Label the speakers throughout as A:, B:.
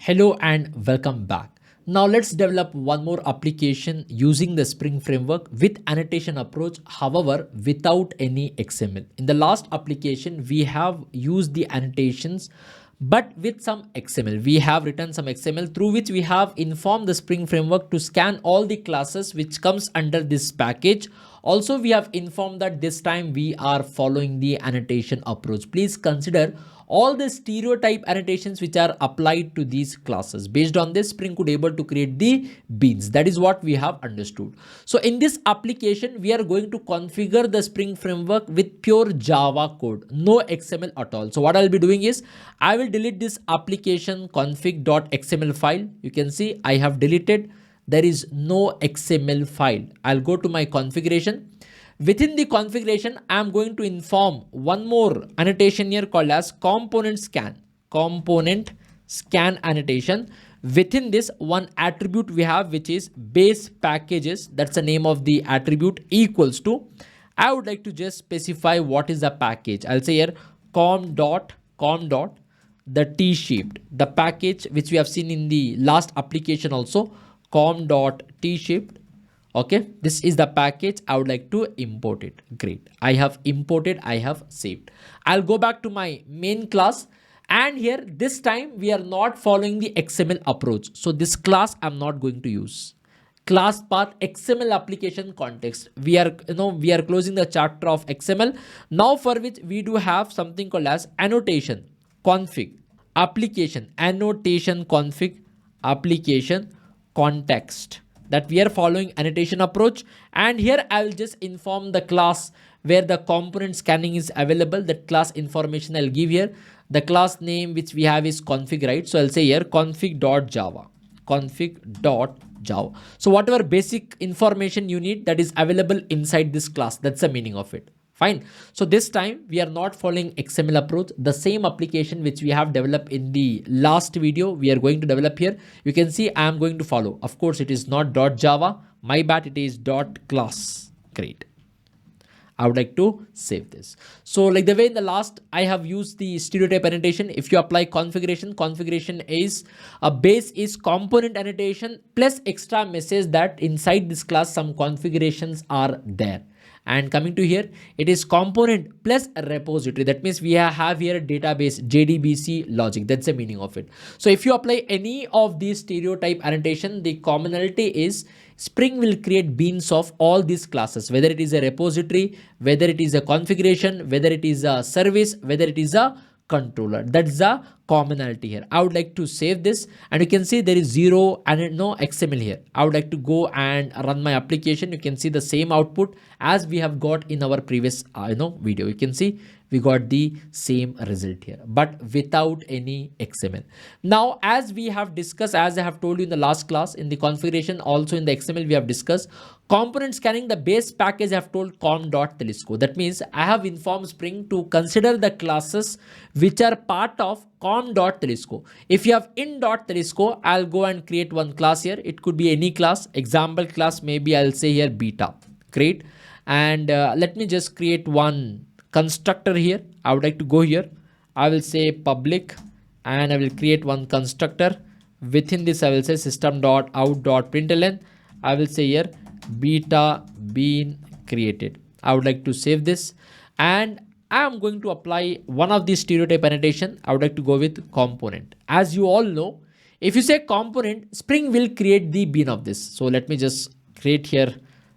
A: Hello and welcome back. Now let's develop one more application using the Spring framework with annotation approach, however, without any XML. In the last application, we have used the annotations, but with some XML. We have written some XML through which we have informed the Spring framework to scan all the classes which comes under this package. Also, we have informed that this time we are following the annotation approach. Please consider all the stereotype annotations which are applied to these classes. Based on this, Spring could able to create the beans. That is what we have understood. So in this application, we are going to configure the Spring framework with pure Java code, no XML at all. So what I'll be doing is I will delete this application config.xml file. You can see I have deleted. There is no XML file. I'll go to my configuration. Within the configuration, I'm going to inform one more annotation here called as component scan annotation. Within this, one attribute we have which is base packages. That's the name of the attribute equals to. I would like to just specify what is the package. I'll say here com dot the t-shaped, the package which we have seen in the last application also, com.t-shaped. Okay, this is the package. I would like to import it. Great. I have imported, I have saved. I'll go back to my main class, and here this time we are not following the XML approach. So this class I'm not going to use. Class path XML application context. We are closing the chapter of XML. Now for which we do have something called as annotation config application annotation config application context, that we are following annotation approach. And here I will just inform the class where the component scanning is available. That class information I'll give here. The class name which we have is config, right? So I'll say here config.java. So whatever basic information you need, that is available inside this class. That's the meaning of it. Fine. So this time we are not following XML approach. The same application which we have developed in the last video, we are going to develop here. You can see I am going to follow. Of course, it is not .java. My bad. It is .class. Great. I would like to save this. So like the way in the last, I have used the stereotype annotation. If you apply configuration is a base is component annotation plus extra message that inside this class some configurations are there. And coming to here, it is component plus a repository. That means we have here a database JDBC logic. That's the meaning of it. So if you apply any of these stereotype annotation, the commonality is Spring will create beans of all these classes, whether it is a repository, whether it is a configuration, whether it is a service, whether it is a controller. That's the commonality here. I would like to save this, and you can see there is 0 and no XML here. I would like to go and run my application. You can see the same output as we have got in our previous video. You can see we got the same result here, but without any XML. Now, as we have discussed, as I have told you in the last class, in the configuration, also in the XML, we have discussed component scanning. The base package I have told com.telesco. That means I have informed Spring to consider the classes which are part of com.telesco. If you have in.telesco, I'll go and create one class here. It could be any class. Example class, maybe I'll say here beta. Great. And let me just create one constructor here. I would like to go here. I will say public, and I will create one constructor. Within this, I will say system.out.println. I will say here beta bean created. I would like to save this, and I am going to apply one of these stereotype annotation. I would like to go with component. As you all know, if you say component, Spring will create the bean of this. So let me just create here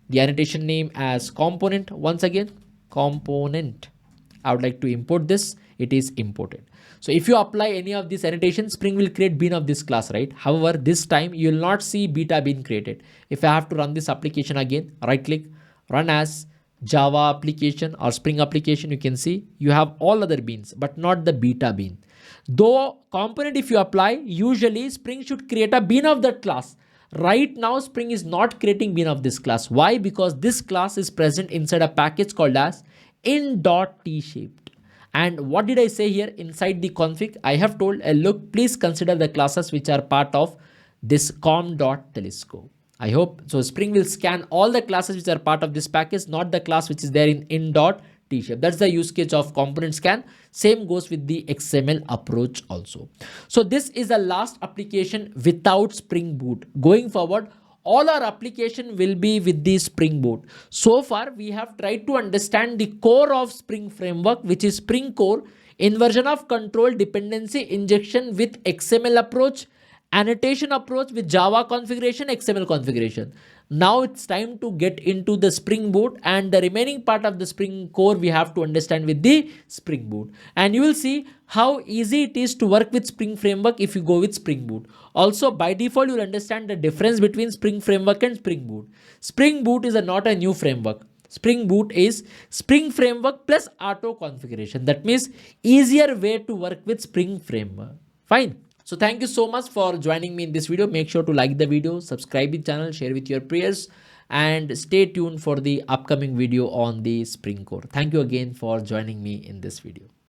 A: the annotation name as component. Once again, component. I would like to import this. It is imported. So if you apply any of these annotations, Spring will create bean of this class, right? However, this time you will not see beta bean created. If I have to run this application again, right click, run as Java application or Spring application, you can see you have all other beans, but not the beta bean. Though component, if you apply, usually Spring should create a bean of that class. Right now, Spring is not creating bean of this class. Why? Because this class is present inside a package called as in.t-shaped. And what did I say here inside the config? I have told, look, please consider the classes which are part of this com.telesco. I hope so. Spring will scan all the classes which are part of this package, not the class which is there in T-shape. That's the use case of component scan. Same goes with the XML approach also. So this is the last application without Spring Boot. Going forward, all our application will be with the Spring Boot. So far, we have tried to understand the core of Spring framework, which is Spring Core, inversion of control, dependency injection with XML approach, annotation approach with Java configuration, XML configuration. Now it's time to get into the Spring Boot, and the remaining part of the Spring Core we have to understand with the Spring Boot. And you will see how easy it is to work with Spring Framework if you go with Spring Boot. Also, by default, you'll understand the difference between Spring Framework and Spring Boot. Spring Boot is not a new framework. Spring Boot is Spring Framework plus auto configuration. That means easier way to work with Spring Framework. Fine. So thank you so much for joining me in this video. Make sure to like the video, subscribe the channel, share with your peers, and stay tuned for the upcoming video on the Spring Core. Thank you again for joining me in this video.